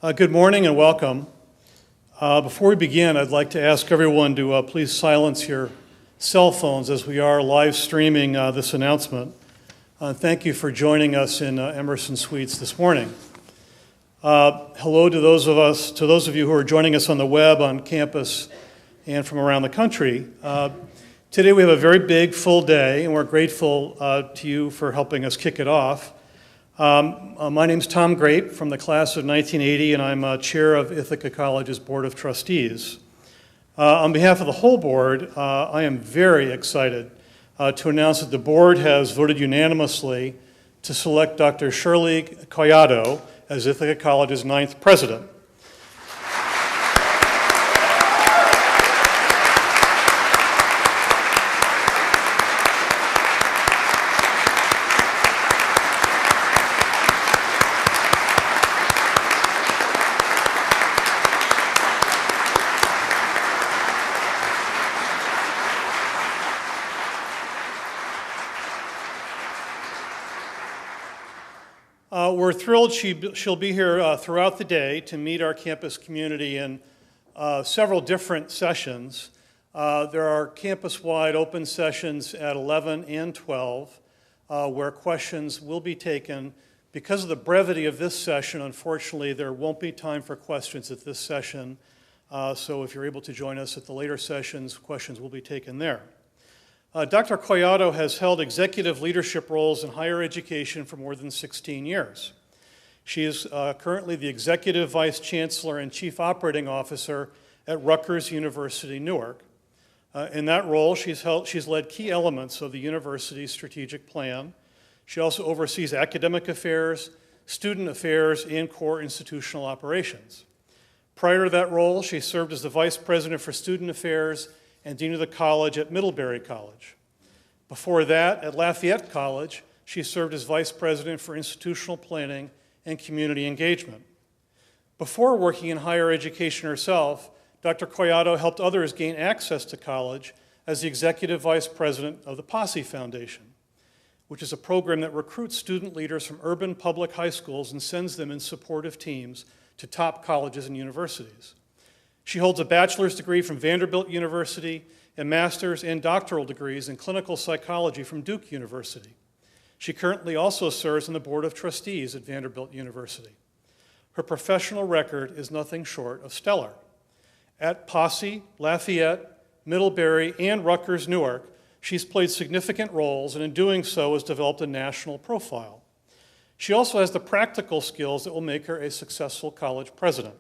Good morning and welcome. Before we begin, I'd like to ask everyone to please silence your cell phones as we are live streaming this announcement. Thank you for joining us in Emerson Suites this morning. Hello to those of you who are joining us on the web, on campus, and from around the country. Today we have a very big, full day, and we're grateful to you for helping us kick it off. My name's Tom Grape from the class of 1980, and I'm chair of Ithaca College's Board of Trustees. On behalf of the whole board, I am very excited to announce that the board has voted unanimously to select Dr. Shirley Collado as Ithaca College's 9th president. We're thrilled she'll be here throughout the day to meet our campus community in several different sessions. There are campus-wide open sessions at 11 and 12 where questions will be taken. Because of the brevity of this session, unfortunately, there won't be time for questions at this session. So if you're able to join us at the later sessions, questions will be taken there. Dr. Collado has held executive leadership roles in higher education for more than 16 years. She is currently the Executive Vice Chancellor and Chief Operating Officer at Rutgers University, Newark. In that role, she's led key elements of the university's strategic plan. She also oversees academic affairs, student affairs, and core institutional operations. Prior to that role, she served as the Vice President for Student Affairs and Dean of the College at Middlebury College. Before that, at Lafayette College, she served as Vice President for Institutional Planning and Community Engagement. Before working in higher education herself, Dr. Collado helped others gain access to college as the Executive Vice President of the Posse Foundation, which is a program that recruits student leaders from urban public high schools and sends them in supportive teams to top colleges and universities. She holds a bachelor's degree from Vanderbilt University and master's and doctoral degrees in clinical psychology from Duke University. She currently also serves on the Board of Trustees at Vanderbilt University. Her professional record is nothing short of stellar. At Posse, Lafayette, Middlebury, and Rutgers Newark, she's played significant roles, and in doing so has developed a national profile. She also has the practical skills that will make her a successful college president.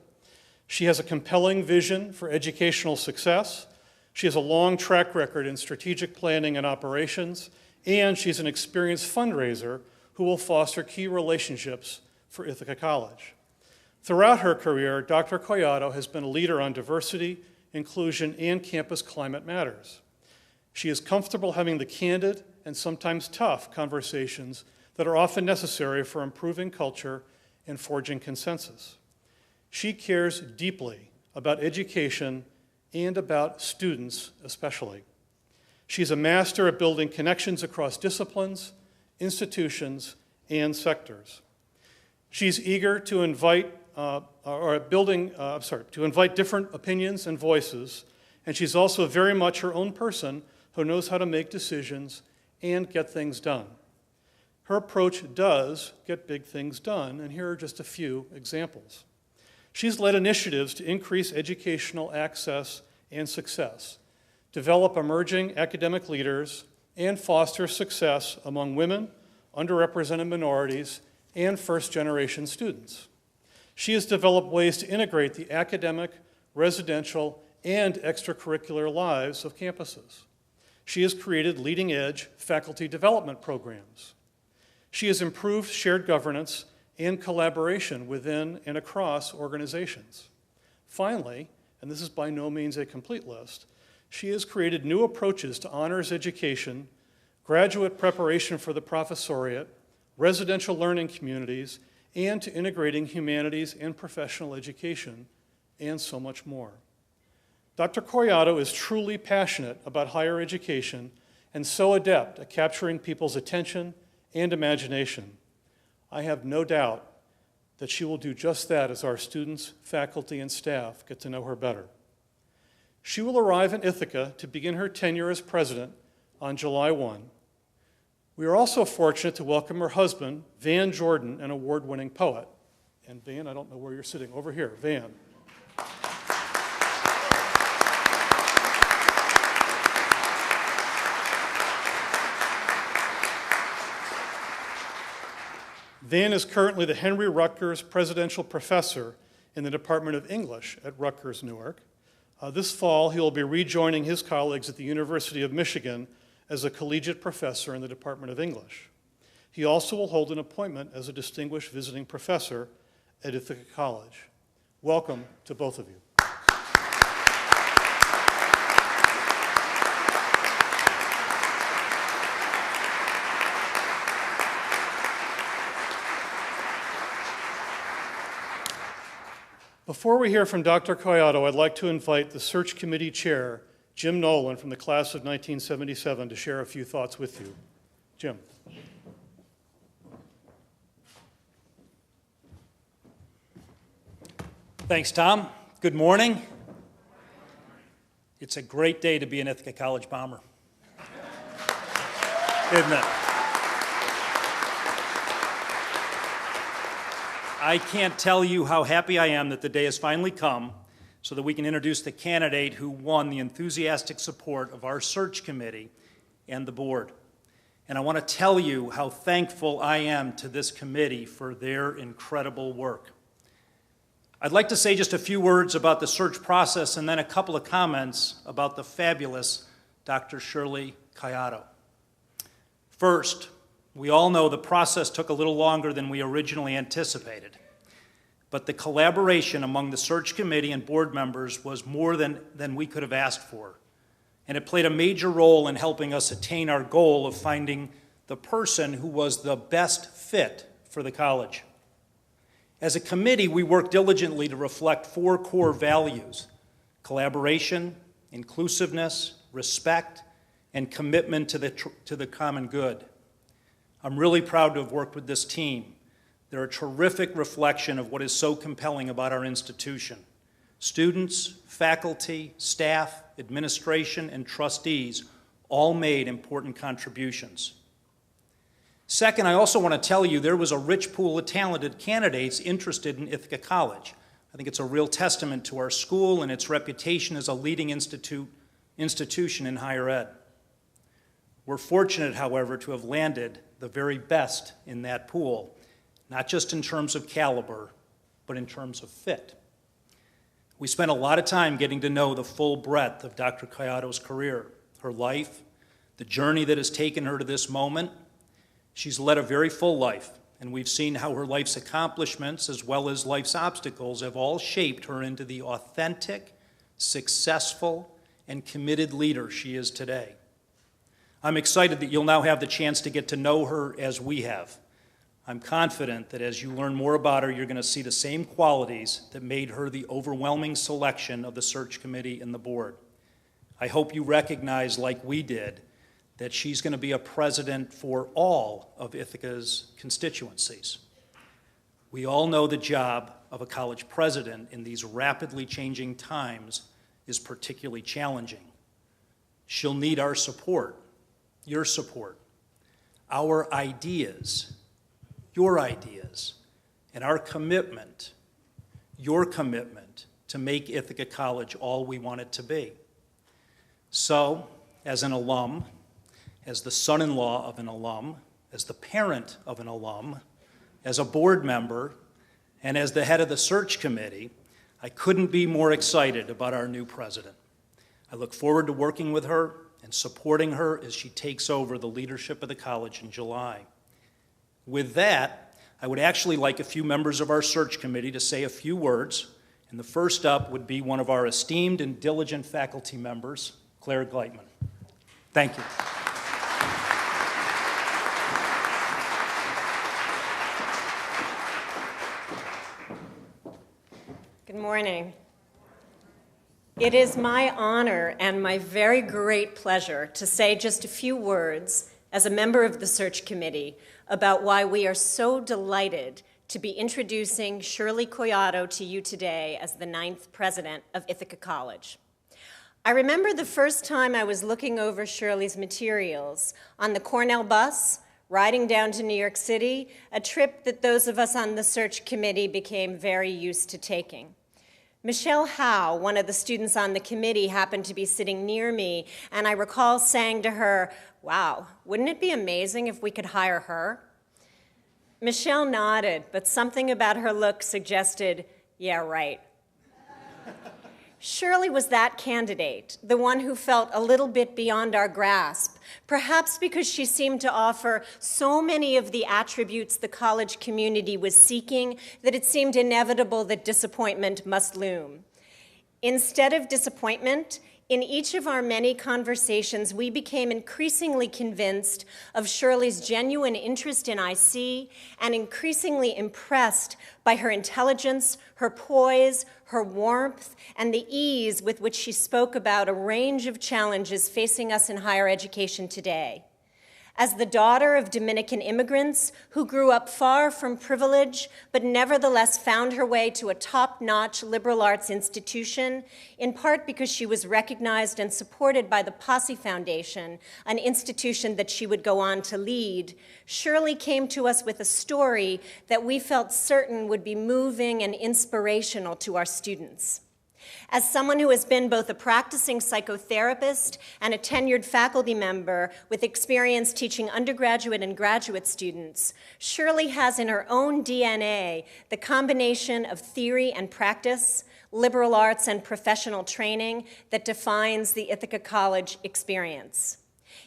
She has a compelling vision for educational success. She has a long track record in strategic planning and operations, and she's an experienced fundraiser who will foster key relationships for Ithaca College. Throughout her career, Dr. Collado has been a leader on diversity, inclusion, and campus climate matters. She is comfortable having the candid and sometimes tough conversations that are often necessary for improving culture and forging consensus. She cares deeply about education and about students especially. She's a master at building connections across disciplines, institutions, and sectors. She's eager to invite different opinions and voices, and she's also very much her own person who knows how to make decisions and get things done. Her approach does get big things done, and here are just a few examples. She's led initiatives to increase educational access and success, develop emerging academic leaders, and foster success among women, underrepresented minorities, and first-generation students. She has developed ways to integrate the academic, residential, and extracurricular lives of campuses. She has created leading-edge faculty development programs. She has improved shared governance and collaboration within and across organizations. Finally, and this is by no means a complete list, she has created new approaches to honors education, graduate preparation for the professoriate, residential learning communities, and to integrating humanities and professional education, and so much more. Dr. Collado is truly passionate about higher education and so adept at capturing people's attention and imagination. I have no doubt that she will do just that as our students, faculty, and staff get to know her better. She will arrive in Ithaca to begin her tenure as president on July 1. We are also fortunate to welcome her husband, Van Jordan, an award-winning poet. And Van, I don't know where you're sitting, over here, Van. Van is currently the Henry Rutgers Presidential Professor in the Department of English at Rutgers Newark. This fall, he will be rejoining his colleagues at the University of Michigan as a collegiate professor in the Department of English. He also will hold an appointment as a distinguished visiting professor at Ithaca College. Welcome to both of you. Before we hear from Dr. Caiado, I'd like to invite the search committee chair, Jim Nolan, from the class of 1977, to share a few thoughts with you. Jim. Thanks, Tom. Good morning. It's a great day to be an Ithaca College Bomber, isn't it? I can't tell you how happy I am that the day has finally come so that we can introduce the candidate who won the enthusiastic support of our search committee and the board. And I want to tell you how thankful I am to this committee for their incredible work. I'd like to say just a few words about the search process and then a couple of comments about the fabulous Dr. Shirley Caiado. First, we all know the process took a little longer than we originally anticipated, but the collaboration among the search committee and board members was more than we could have asked for, and it played a major role in helping us attain our goal of finding the person who was the best fit for the college. As a committee, we worked diligently to reflect 4 core values: collaboration, inclusiveness, respect, and commitment to the common good. I'm really proud to have worked with this team. They're a terrific reflection of what is so compelling about our institution. Students, faculty, staff, administration, and trustees all made important contributions. Second, I also want to tell you there was a rich pool of talented candidates interested in Ithaca College. I think it's a real testament to our school and its reputation as a leading institution in higher ed. We're fortunate, however, to have landed the very best in that pool, not just in terms of caliber, but in terms of fit. We spent a lot of time getting to know the full breadth of Dr. Caiado's career, her life, the journey that has taken her to this moment. She's led a very full life, and we've seen how her life's accomplishments as well as life's obstacles have all shaped her into the authentic, successful, and committed leader she is today. I'm excited that you'll now have the chance to get to know her as we have. I'm confident that as you learn more about her, you're going to see the same qualities that made her the overwhelming selection of the search committee and the board. I hope you recognize, like we did, that she's going to be a president for all of Ithaca's constituencies. We all know the job of a college president in these rapidly changing times is particularly challenging. She'll need our support, your support, our ideas, your ideas, and our commitment, your commitment to make Ithaca College all we want it to be. So, as an alum, as the son-in-law of an alum, as the parent of an alum, as a board member, and as the head of the search committee, I couldn't be more excited about our new president. I look forward to working with her and supporting her as she takes over the leadership of the college in July. With that, I would actually like a few members of our search committee to say a few words, and the first up would be one of our esteemed and diligent faculty members, Claire Gleitman. Thank you. Good morning. It is my honor and my very great pleasure to say just a few words as a member of the search committee about why we are so delighted to be introducing Shirley Collado to you today as the 9th president of Ithaca College. I remember the first time I was looking over Shirley's materials on the Cornell bus, riding down to New York City, a trip that those of us on the search committee became very used to taking. Michelle Howe, one of the students on the committee, happened to be sitting near me, and I recall saying to her, "Wow, wouldn't it be amazing if we could hire her?" Michelle nodded, but something about her look suggested, "Yeah, right." Shirley was that candidate, the one who felt a little bit beyond our grasp, perhaps because she seemed to offer so many of the attributes the college community was seeking that it seemed inevitable that disappointment must loom. Instead of disappointment, in each of our many conversations, we became increasingly convinced of Shirley's genuine interest in IC and increasingly impressed by her intelligence, her poise, her warmth, and the ease with which she spoke about a range of challenges facing us in higher education today. As the daughter of Dominican immigrants who grew up far from privilege, but nevertheless found her way to a top-notch liberal arts institution, in part because she was recognized and supported by the Posse Foundation, an institution that she would go on to lead, Shirley came to us with a story that we felt certain would be moving and inspirational to our students. As someone who has been both a practicing psychotherapist and a tenured faculty member with experience teaching undergraduate and graduate students, Shirley has in her own DNA the combination of theory and practice, liberal arts and professional training that defines the Ithaca College experience.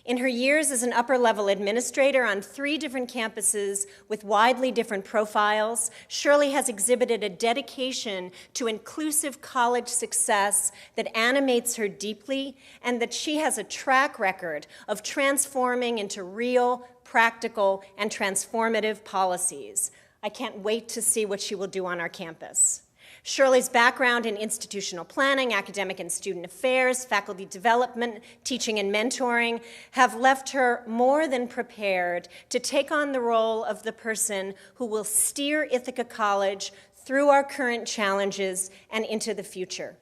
In her years as an upper-level administrator on 3 different campuses with widely different profiles, Shirley has exhibited a dedication to inclusive college success that animates her deeply, and that she has a track record of transforming into real, practical, and transformative policies. I can't wait to see what she will do on our campus. Shirley's background in institutional planning, academic and student affairs, faculty development, teaching and mentoring have left her more than prepared to take on the role of the person who will steer Ithaca College through our current challenges and into the future.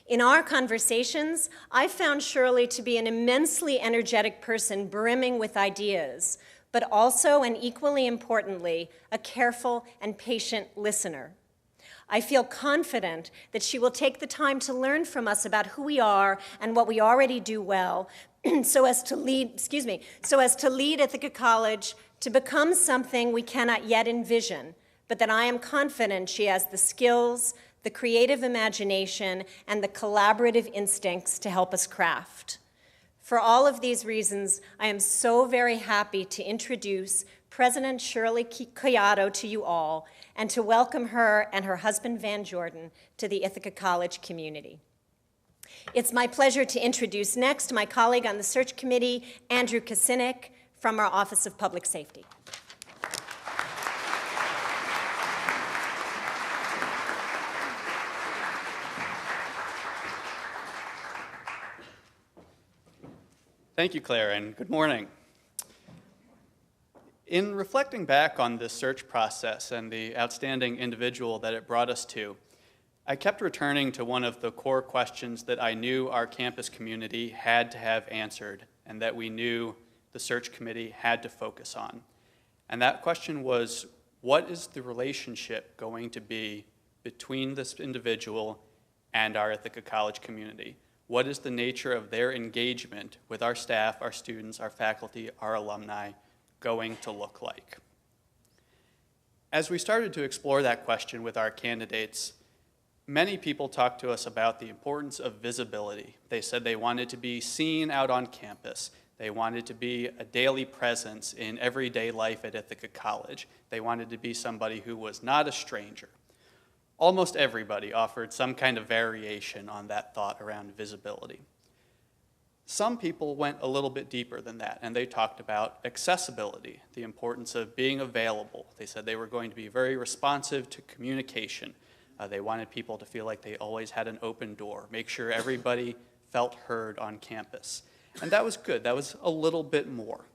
In our conversations, I found Shirley to be an immensely energetic person brimming with ideas, but also, and equally importantly, a careful and patient listener. I feel confident that she will take the time to learn from us about who we are and what we already do well, so as to lead Ithaca College to become something we cannot yet envision, but that I am confident she has the skills, the creative imagination, and the collaborative instincts to help us craft. For all of these reasons, I am so very happy to introduce President Shirley Collado to you all, and to welcome her and her husband Van Jordan to the Ithaca College community. It's my pleasure to introduce next my colleague on the search committee, Andrew Kucinich, from our Office of Public Safety. Thank you, Claire, and good morning. In reflecting back on this search process and the outstanding individual that it brought us to, I kept returning to one of the core questions that I knew our campus community had to have answered and that we knew the search committee had to focus on. And that question was, what is the relationship going to be between this individual and our Ithaca College community? What is the nature of their engagement with our staff, our students, our faculty, our alumni going to look like? As we started to explore that question with our candidates, many people talked to us about the importance of visibility. They said they wanted to be seen out on campus. They wanted to be a daily presence in everyday life at Ithaca College. They wanted to be somebody who was not a stranger. Almost everybody offered some kind of variation on that thought around visibility. Some people went a little bit deeper than that, and they talked about accessibility, the importance of being available. They said they were going to be very responsive to communication. They wanted people to feel like they always had an open door, make sure everybody felt heard on campus. And that was good. That was a little bit more.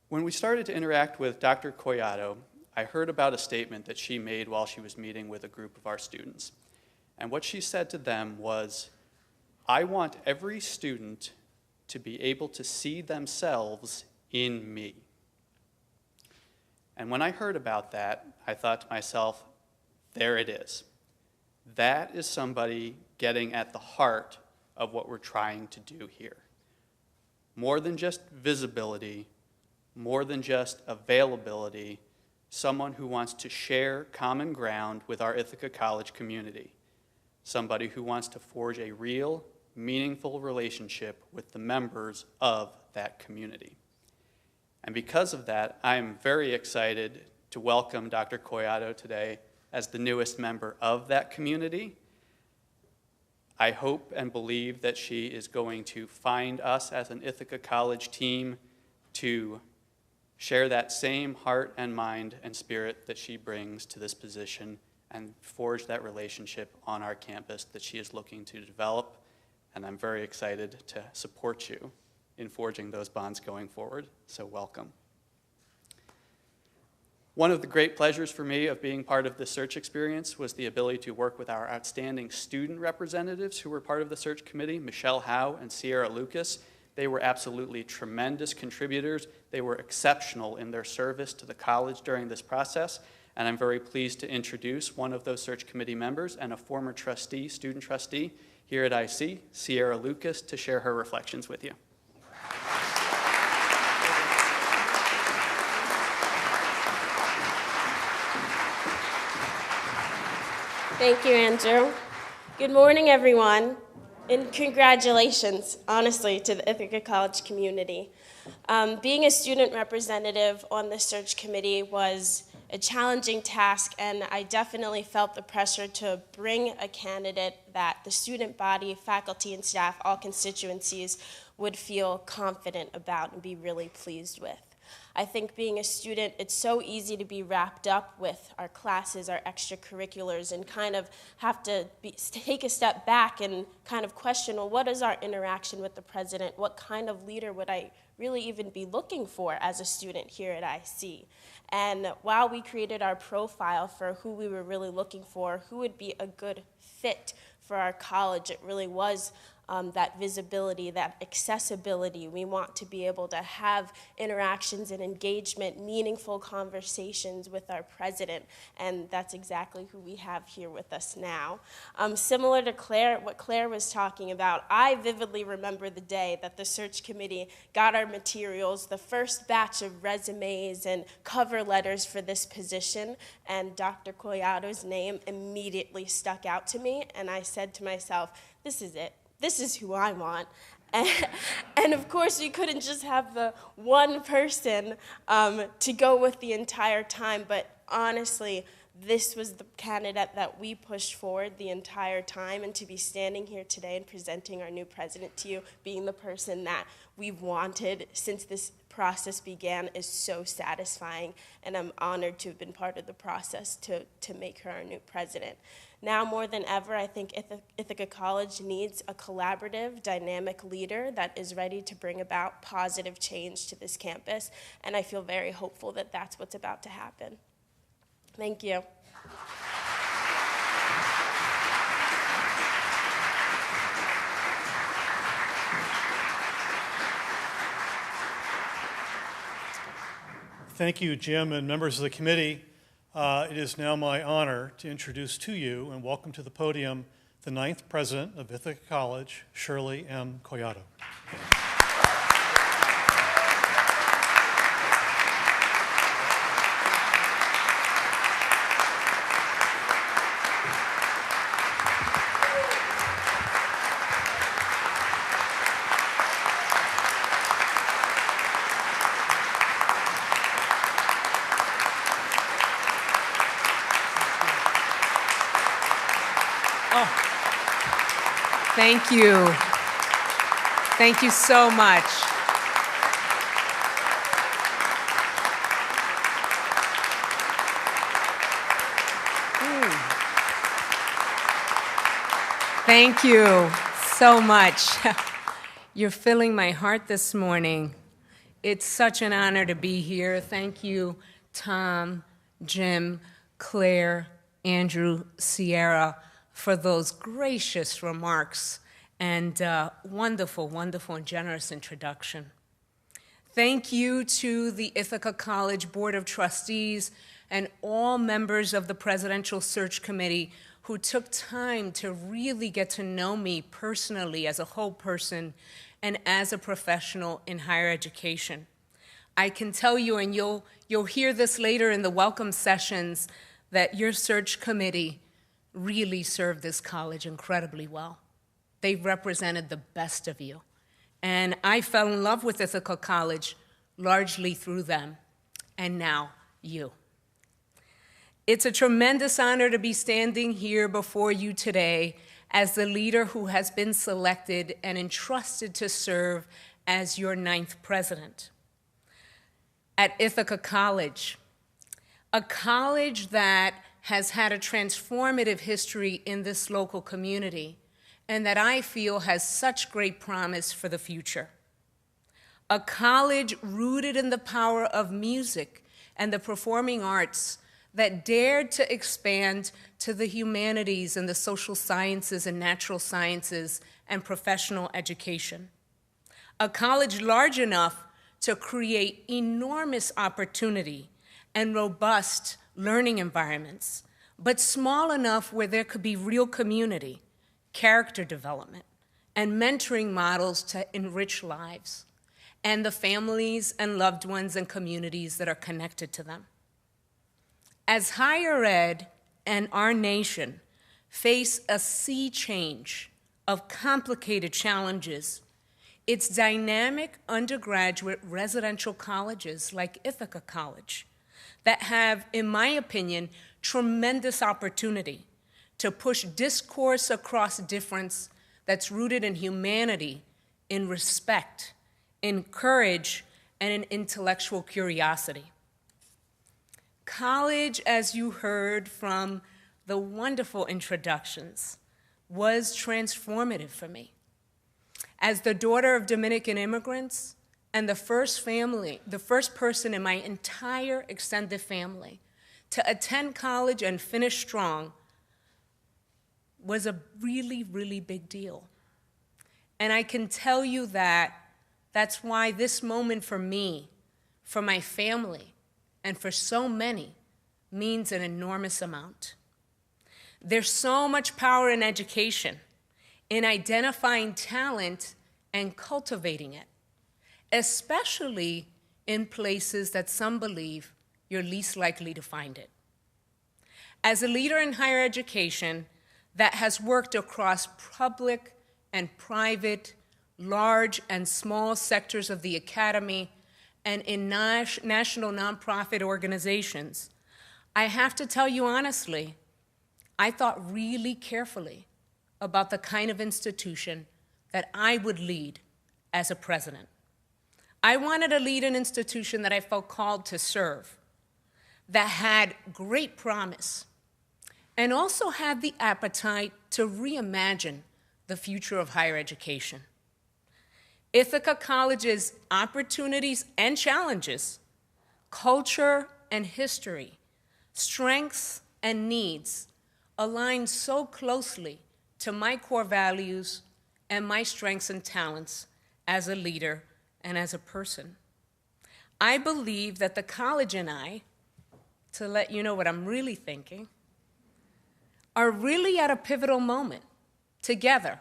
When we started to interact with Dr. Collado, I heard about a statement that she made while she was meeting with a group of our students. And what she said to them was, "I want every student to be able to see themselves in me." And when I heard about that, I thought to myself, there it is. That is somebody getting at the heart of what we're trying to do here. More than just visibility, more than just availability, someone who wants to share common ground with our Ithaca College community. Somebody who wants to forge a real, meaningful relationship with the members of that community. And because of that, I am very excited to welcome Dr. Collado today as the newest member of that community. I hope and believe that she is going to find us as an Ithaca College team to share that same heart and mind and spirit that she brings to this position and forge that relationship on our campus that she is looking to develop. And I'm very excited to support you in forging those bonds going forward. So welcome. One of the great pleasures for me of being part of the search experience was the ability to work with our outstanding student representatives who were part of the search committee, Michelle Howe and Sierra Lucas. They were absolutely tremendous contributors. They were exceptional in their service to the college during this process. And I'm very pleased to introduce one of those search committee members and a former trustee, student trustee here at IC, Sierra Lucas, to share her reflections with you. Thank you, Andrew. Good morning, everyone, and congratulations, honestly, to the Ithaca College community. Being a student representative on the search committee was a challenging task, and I definitely felt the pressure to bring a candidate that the student body, faculty, and staff, all constituencies, would feel confident about and be really pleased with. I think being a student, it's so easy to be wrapped up with our classes, our extracurriculars, and kind of have to take a step back and kind of question, well, what is our interaction with the president? What kind of leader would I really even be looking for as a student here at IC? And while we created our profile for who we were really looking for, who would be a good fit for our college, it really was that visibility, that accessibility. We want to be able to have interactions and engagement, meaningful conversations with our president, and that's exactly who we have here with us now. Similar to Claire, what Claire was talking about, I vividly remember the day that the search committee got our materials, the first batch of resumes and cover letters for this position, and Dr. Collado's name immediately stuck out to me, and I said to myself, this is it. This is who I want. And of course, we couldn't just have the one person to go with the entire time, but honestly, this was the candidate that we pushed forward the entire time, and to be standing here today and presenting our new president to you, being the person that we've wanted since this process began, is so satisfying, and I'm honored to have been part of the process to make her our new president. Now more than ever, I think Ithaca College needs a collaborative, dynamic leader that is ready to bring about positive change to this campus, and I feel very hopeful that that's what's about to happen. Thank you. Thank you, Jim, and members of the committee. It is now my honor to introduce to you and welcome to the podium the 9th president of Ithaca College, Shirley M. Collado. Thank you. Thank you so much. Thank you so much. You're filling my heart this morning. It's such an honor to be here. Thank you, Tom, Jim, Claire, Andrew, Sierra, for those gracious remarks and wonderful, wonderful and generous introduction. Thank you to the Ithaca College Board of Trustees and all members of the Presidential Search Committee who took time to really get to know me personally as a whole person and as a professional in higher education. I can tell you, and you'll hear this later in the welcome sessions, that your search committee really served this college incredibly well. They represented the best of you. And I fell in love with Ithaca College largely through them, and now you. It's a tremendous honor to be standing here before you today as the leader who has been selected and entrusted to serve as your 9th president. At Ithaca College, a college that has had a transformative history in this local community and that I feel has such great promise for the future. A college rooted in the power of music and the performing arts that dared to expand to the humanities and the social sciences and natural sciences and professional education. A college large enough to create enormous opportunity and robust learning environments, but small enough where there could be real community, character development, and mentoring models to enrich lives and the families and loved ones and communities that are connected to them. As higher ed and our nation face a sea change of complicated challenges, it's dynamic undergraduate residential colleges like Ithaca College that have, in my opinion, tremendous opportunity to push discourse across difference that's rooted in humanity, in respect, in courage, and in intellectual curiosity. College, as you heard from the wonderful introductions, was transformative for me. As the daughter of Dominican immigrants and the first person in my entire extended family to attend college and finish strong was a really, really big deal. And I can tell you that that's why this moment for me, for my family, and for so many means an enormous amount. There's so much power in education, in identifying talent and cultivating it, especially in places that some believe you're least likely to find it. As a leader in higher education that has worked across public and private, large and small sectors of the academy, and in national nonprofit organizations, I have to tell you honestly, I thought really carefully about the kind of institution that I would lead as a president. I wanted to lead an institution that I felt called to serve, that had great promise, and also had the appetite to reimagine the future of higher education. Ithaca College's opportunities and challenges, culture and history, strengths and needs align so closely to my core values and my strengths and talents as a leader and as a person. I believe that the college and I, to let you know what I'm really thinking, are really at a pivotal moment together,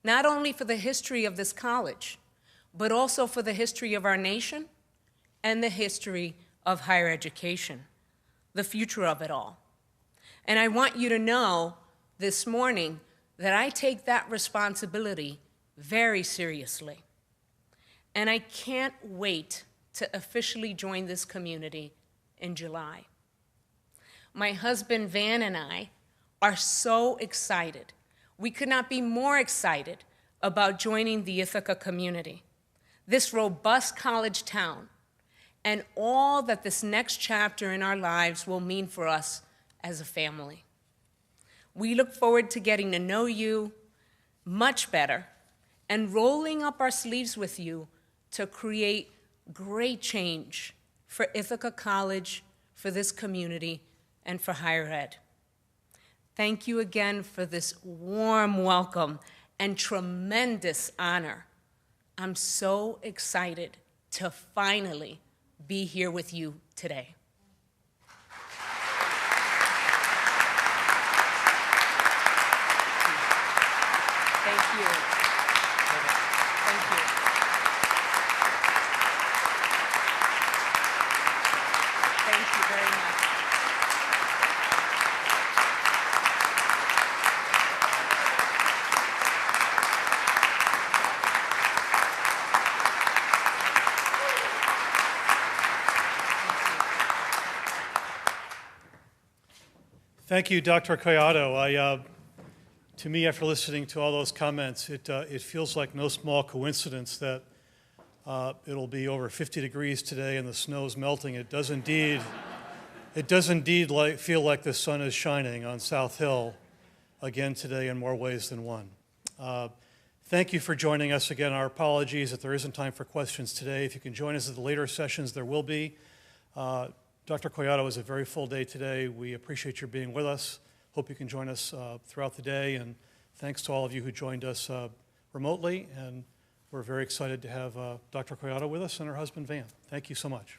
not only for the history of this college, but also for the history of our nation and the history of higher education, the future of it all. And I want you to know this morning that I take that responsibility very seriously. And I can't wait to officially join this community in July. My husband Van and I are so excited. We could not be more excited about joining the Ithaca community, this robust college town, and all that this next chapter in our lives will mean for us as a family. We look forward to getting to know you much better and rolling up our sleeves with you to create great change for Ithaca College, for this community and for higher ed. Thank you again for this warm welcome and tremendous honor. I'm so excited to finally be here with you today. Thank you. Thank you. Thank you very much. Thank you, Dr. Collado. To me, after listening to all those comments, it feels like no small coincidence that it'll be over 50 degrees today and the snow's melting. It does indeed feel like the sun is shining on South Hill again today in more ways than one. Thank you for joining us again. Our apologies if there isn't time for questions today. If you can join us at the later sessions, there will be. Dr. Collado, is a very full day today. We appreciate your being with us. Hope you can join us throughout the day, and thanks to all of you who joined us remotely, and we're very excited to have Dr. Collado with us and her husband, Van. Thank you so much.